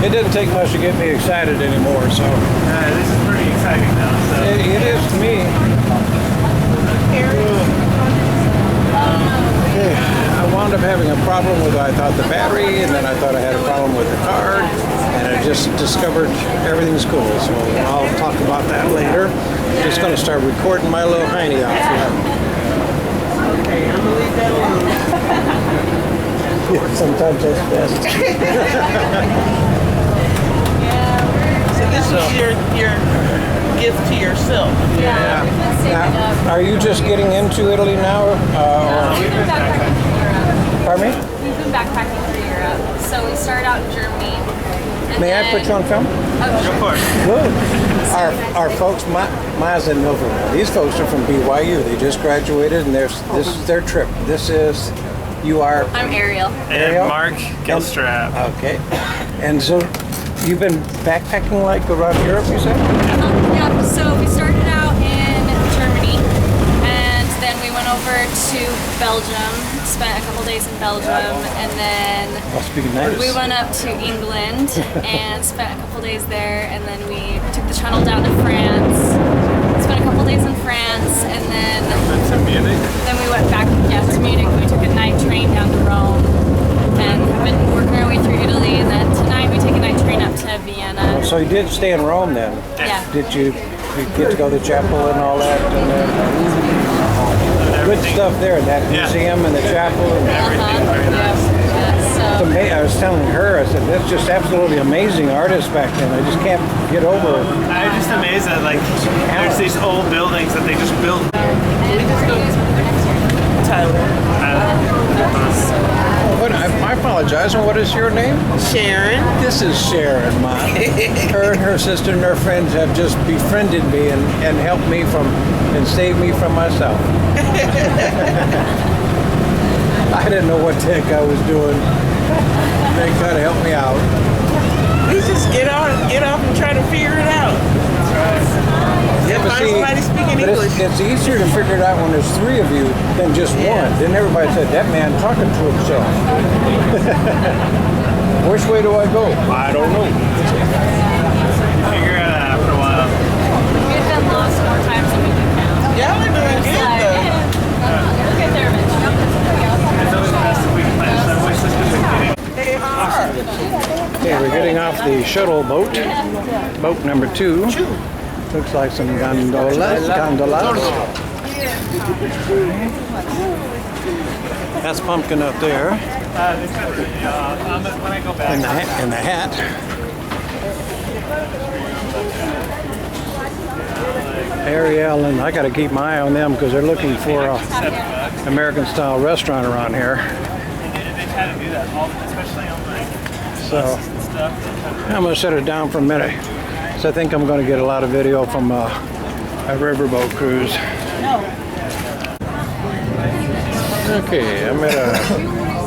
It didn't take much to get me excited anymore, so. This is pretty exciting now. So. It is to me. Okay. I wound up having a problem with, I thought, the battery, and then I thought I had a problem with the card, and I just discovered everything's cool, so I'll talk about that later. Just going to start recording my little hiney off here. Okay, I'm going to leave that alone. Yeah, sometimes that's best. So this is your gift to yourself. Yeah. Now, are you just getting into Italy now? We've been backpacking through Europe. Pardon me? We've been backpacking through Europe. So we started out in Germany. May I put you on film? Oh, sure. Of course. Good. Our folks, Ma's in Milford. These folks are from BYU. They just graduated, and this is their trip. You are? I'm Ariel. And Mark Gilstrap. Okay. And so you've been backpacking like around Europe, you said? Yeah, so we started out in Germany, and then we went over to Belgium, spent a couple days in Belgium, and then Must be nice. we went up to England and spent a couple days there, and then we took the channel down to France, spent a couple days in France, and then To Munich. we went back to Munich. We took a night train down to Rome, and have been working our way through Italy, and then tonight we take a night train up to Vienna. So you did stay in Rome then? Yeah. Did you get to go to the chapel and all that? And good stuff there, that museum and the chapel. And So I was telling her, I said, that's just absolutely amazing artists back then. I just can't get over it. I'm just amazed that there's these old buildings that they just built. Tyler. I apologize. And what is your name? Sharon. This is Sharon, Ma. Her and her sister and her friends have just befriended me and helped me and saved me from myself. I didn't know what the heck I was doing. They kind of helped me out. We just get off and try to figure it out. Yeah, but Find somebody speaking but English. it's easier to figure it out when there's three of you than just one. Then everybody said, that man talking to himself. Which way do I go? I don't know. Figure it out after a while. we've been lost more times than we can count. Y'all are doing good though. We'll get there eventually. It's always best if we can plan some wish list because we're getting. They are. Okay, we're getting off the shuttle boat. Boat number 2. Looks like some gondolas. That's Pumpkin up there When I go back. in the hat. Ariel, and I got to keep my eye on them because they're looking for a American-style restaurant around here. They try to do that, especially on So stuff. I'm going to set it down for a minute. So I think I'm going to get a lot of video from a riverboat cruise. Okay, I'm at a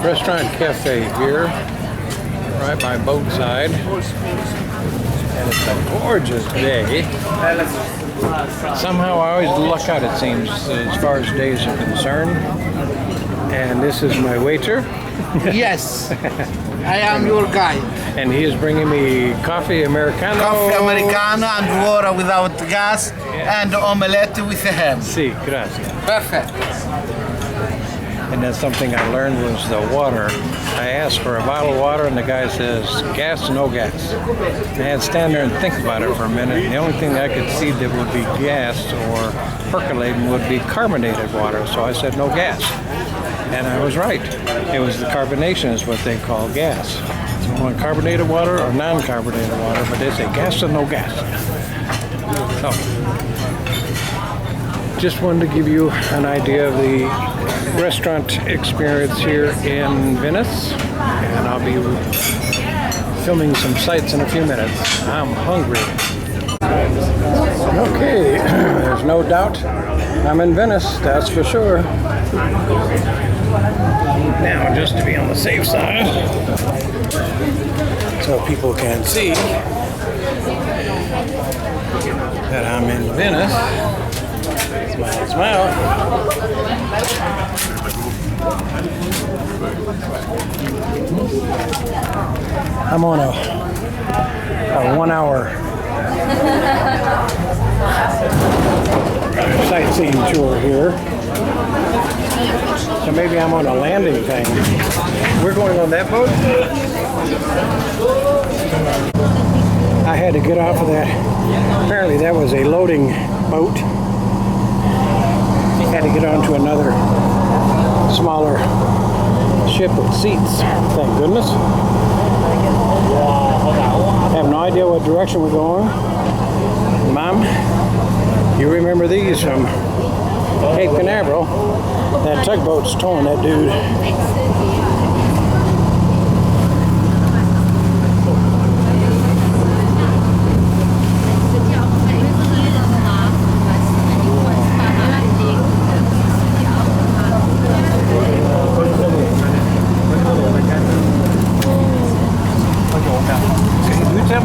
restaurant cafe here, right by boatside. And it's a gorgeous day. Somehow I always luck out, it seems, as far as days are concerned. And this is my waiter. Yes, I am your guide. And he is bringing me coffee Americano. Coffee Americano and water without gas and omelette with a ham. Si, gracias. Perfect. And that's something I learned was the water. I asked for a bottle of water and the guy says, gas, no gas. And I had to stand there and think about it for a minute. And the only thing I could see that would be gas or percolating would be carbonated water. So I said, no gas. And I was right. It was the carbonation is what they call gas. So you want carbonated water or non-carbonated water, but they say gas or no gas. So, just wanted to give you an idea of the restaurant experience here in Venice. And I'll be filming some sights in a few minutes. I'm hungry. Okay, there's no doubt I'm in Venice, that's for sure. Now, just to be on the safe side, so people can see that I'm in Venice. Smile, smile. I'm on a a 1 hour sightseeing tour here. So maybe I'm on a landing thing. We're going on that boat? I had to get off of that. Apparently that was a loading boat. Had to get onto another smaller ship with seats. Thank goodness. I have no idea what direction we're going. Mom, you remember these from Cape Canaveral? That tugboat's towing that dude.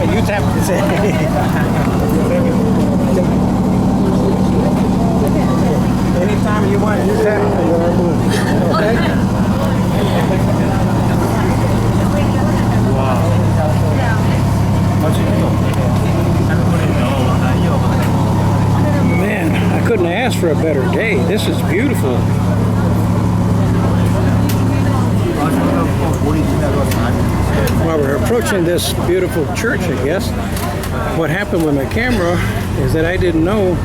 You tap me. Anytime you want, you tap me. Okay? Man, I couldn't ask for a better day. This is beautiful. While we're approaching this beautiful church, I guess, what happened with my camera is that I didn't know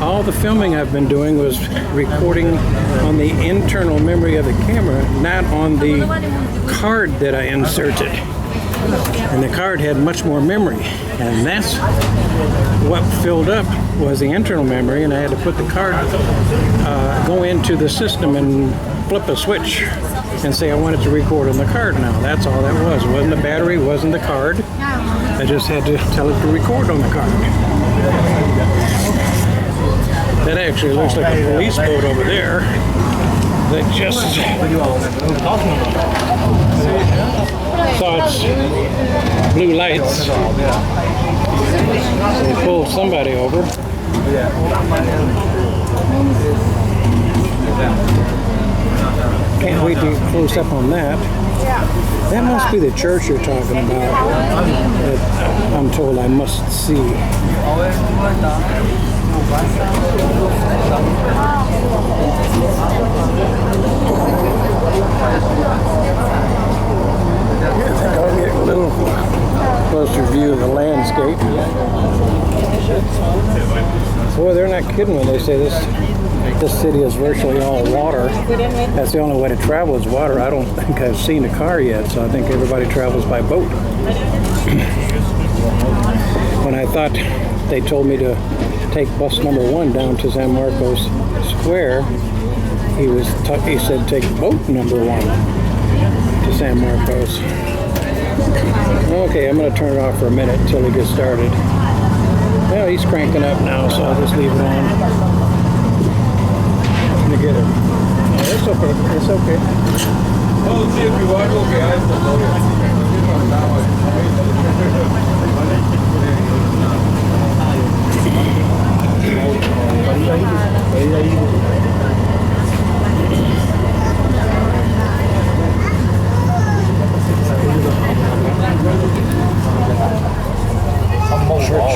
all the filming I've been doing was recording on the internal memory of the camera, not on the card that I inserted. And the card had much more memory, and that's what filled up was the internal memory, and I had to put the card, go into the system and flip a switch and say I wanted to record on the card now. That's all that was. It wasn't the battery, it wasn't the card. I just had to tell it to record on the card. That actually looks like a police boat over there that just saw its blue lights. They pulled somebody over. Can't wait to get close up on that. That must be the church you're talking about that I'm told I must see. I think I'll get a little closer view of the landscape. Boy, they're not kidding when they say this city is virtually all water. That's the only way to travel is water. I don't think I've seen a car yet, so I think everybody travels by boat. When I thought they told me to take bus number 1 down to San Marcos Square, he said take boat number 1 to San Marcos. Okay, I'm going to turn it off for a minute until he gets started. Well, he's cranking up now, so I'll just leave it on. I'm going to get it. Oh, it's okay. It's okay. Oh, see if you want. Church.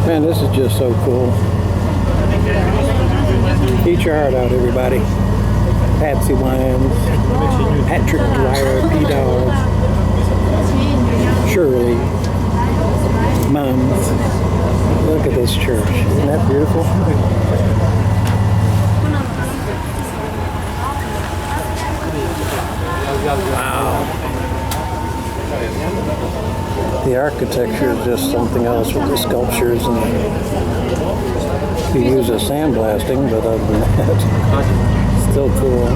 Man, this is just so cool. Eat your heart out, everybody. Patsy Wines, Patrick Dwyer, P-Dog, Shirley, Mums. Look at this church. Isn't that beautiful? Wow. The architecture is just something else with the sculptures, and you use a sandblasting, but other than that, still cool.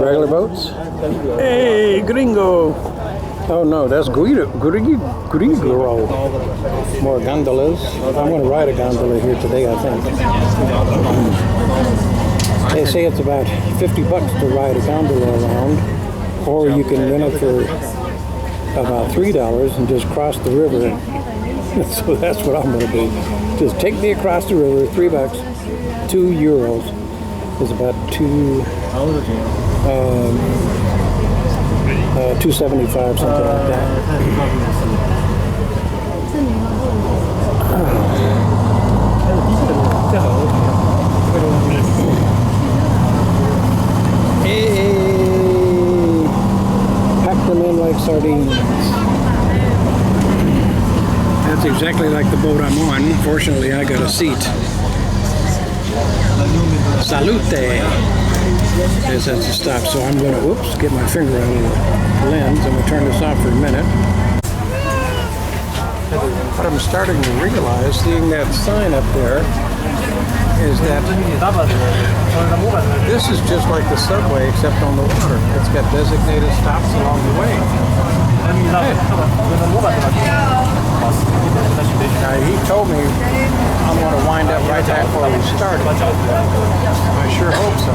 Regular boats? Hey, gringo! Oh no, that's Guido. More gondolas. I'm going to ride a gondola here today, I think. They say it's about $50 to ride a gondola around. or you can rent it for about $3 and just cross the river. So that's what I'm going to do. Just take me across the river, $3, €2 is about $2.75, something like that. Hey, pack them in like sardines. That's exactly like the boat I'm on. Fortunately, I got a seat. Salute! This has to stop, so I'm going to, whoops, get my finger out of the lens. I'm going to turn this off for a minute. What I'm starting to realize, seeing that sign up there, is that this is just like the subway except on the water. It's got designated stops along the way. He told me I'm going to wind up right back where we started. I sure hope so.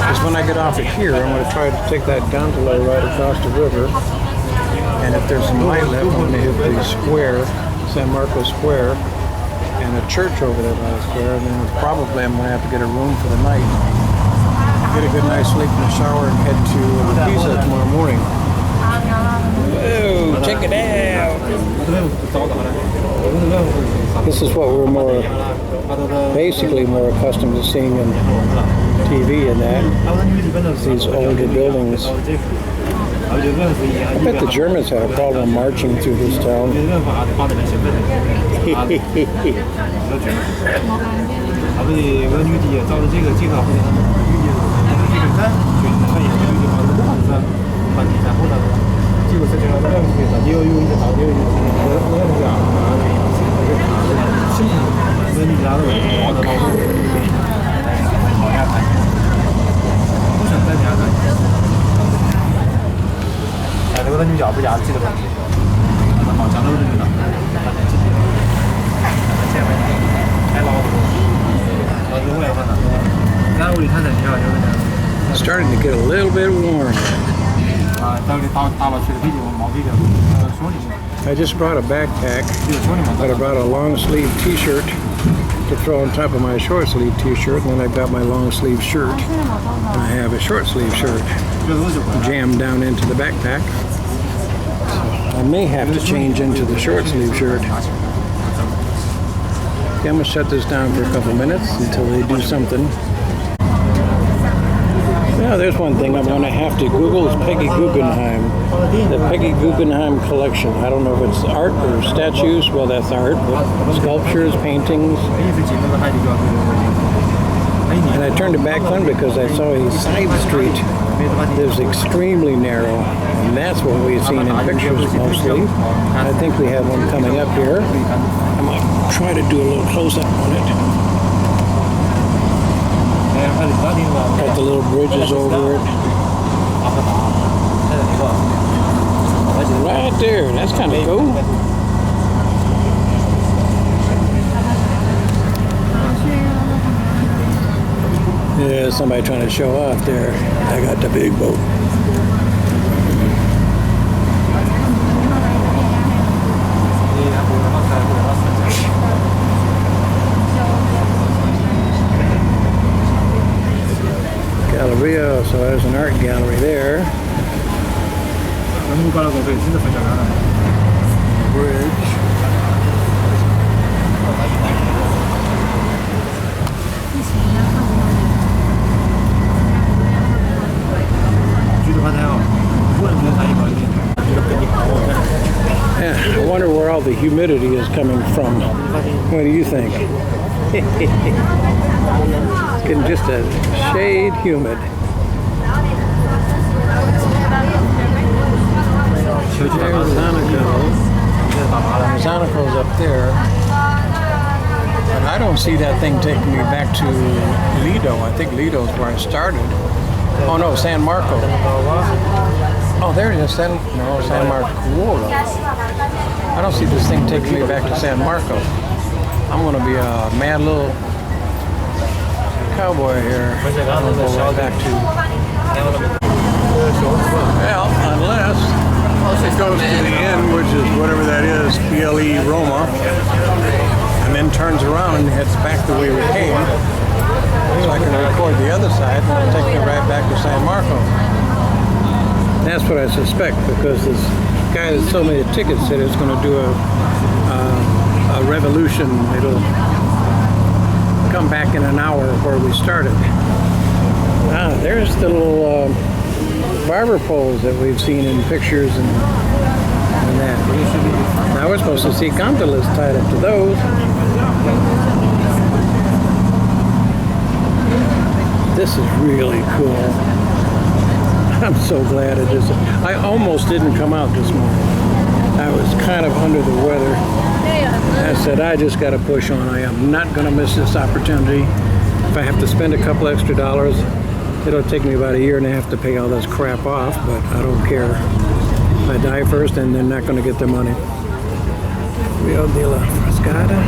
Because when I get off of here, I'm going to try to take that gondola right across the river. And if there's some light left, I'm going to hit the square, San Marcos Square, and a church over there by the square. And then probably I'm going to have to get a room for the night. Get a good night's sleep in the shower and head to Pisa tomorrow morning. Whoa, check it out. This is what we're basically more accustomed to seeing in TV and that. These older buildings. I bet the Germans had a problem marching through this town. It's starting to get a little bit warm. I just brought a backpack, but I brought a long sleeve t-shirt to throw on top of my short sleeve t-shirt, and then I got my long sleeve shirt, and I have a short sleeve shirt jammed down into the backpack. So I may have to change into the short sleeve shirt. Okay, I'm going to shut this down for a couple minutes until they do something. Now, there's one thing I'm going to have to Google is Peggy Guggenheim. The Peggy Guggenheim collection. I don't know if it's art or statues. Well, that's art, but sculptures, paintings. And I turned it back on because I saw a side street that was extremely narrow. And that's what we've seen in pictures mostly. I think we have one coming up here. I might try to do a little close-up on it. Got the little bridges over it. Right there, that's kind of cool. Yeah, somebody trying to show off there. I got the big boat. Galleria, so there's an art gallery there. Bridge. Yeah, I wonder where all the humidity is coming from. What do you think? It's getting just a shade humid. There's Zonico's up there. But I don't see that thing taking me back to Lido. I think Lido's where I started. Oh no, San Marco. Oh, there it is. San Marco. I don't see this thing taking me back to San Marco. I'm going to be a mad little cowboy here. I'm going to go right back to Well, unless it goes to the end, which is whatever that is, PLE Roma, and then turns around and heads back the way we came. So I can record the other side and it'll take me right back to San Marco. That's what I suspect, because this guy that sold me the ticket said it's going to do a revolution. It'll come back in an hour where we started. Ah, there's the little barber poles that we've seen in pictures and that. Now we're supposed to see gondolas tied up to those. This is really cool. I'm so glad it is. I almost didn't come out this morning. I was kind of under the weather. I said, I just got to push on. I am not going to miss this opportunity. If I have to spend a couple extra dollars, it'll take me about a year and a half to pay all this crap off, but I don't care. I die first and they're not going to get their money. Rio de la Frascata.